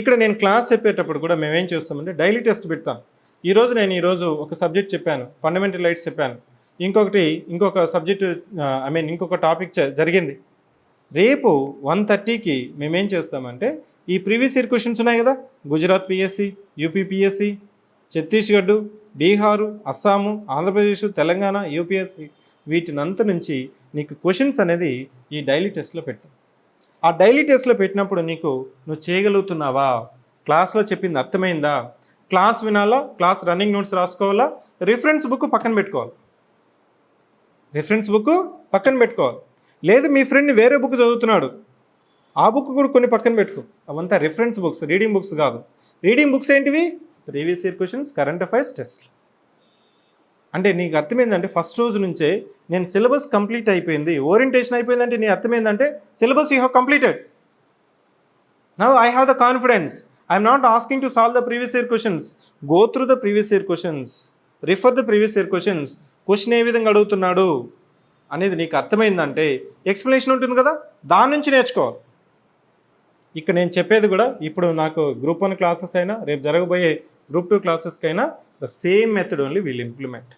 ఇక్కడ నేను క్లాస్ చెప్పేటప్పుడు కూడా మేమేం చేస్తామంటే డైలీ టెస్ట్ పెడతాం. ఈరోజు ఒక సబ్జెక్ట్ చెప్పాను, ఫండమెంటల్ రైట్స్ చెప్పాను. ఇంకొక సబ్జెక్టు ఇంకొక టాపిక్ జరిగింది. రేపు 1:30కి మేమేం చేస్తామంటే ఈ ప్రీవియస్ ఇయర్ క్వశ్చన్స్ ఉన్నాయి కదా, Gujarat PSC, UP PSC, Chhattisgarh, Bihar, Assam, Andhra Pradesh, Telangana, UPSC, వీటినంత నుంచి నీకు క్వశ్చన్స్ అనేది ఈ డైలీ టెస్ట్లో పెట్టాం. ఆ డైలీ టెస్ట్లో పెట్టినప్పుడు నువ్వు చేయగలుగుతున్నావా, క్లాస్లో చెప్పింది అర్థమైందా, క్లాస్ వినాలా, క్లాస్ రన్నింగ్ నోట్స్ రాసుకోవాలా, రిఫరెన్స్ బుక్ పక్కన పెట్టుకోవాలి. లేదు మీ ఫ్రెండ్ వేరే బుక్ చదువుతున్నాడు, ఆ బుక్ కూడా కొన్ని పక్కన పెట్టుకో. అవంతా రిఫరెన్స్ బుక్స్, రీడింగ్ బుక్స్ కాదు. రీడింగ్ బుక్స్ ఏంటివి? Previous year questions, current affairs, test. అంటే నీకు అర్థమైందంటే ఫస్ట్ రోజు నుంచే నేను సిలబస్ కంప్లీట్ అయిపోయింది, ఓరియంటేషన్ అయిపోయిందంటే నీ అర్థమైందంటే syllabus you have completed. Now I have the confidence. I'm not asking to solve the previous year questions. Go through the previous year questions, refer the previous year questions. Question ఏ విధంగా అడుగుతున్నాడు అనేది నీకు అర్థమైందంటే explanation ఉంటుంది కదా, దాని నుంచి నేర్చుకోవాలి. ఇక్కడ నేను చెప్పేది కూడా ఇప్పుడు నాకు గ్రూప్ 1 క్లాసెస్ అయినా రేపు జరగబోయే గ్రూప్ 2 క్లాసెస్కి అయినా the same method only will implement.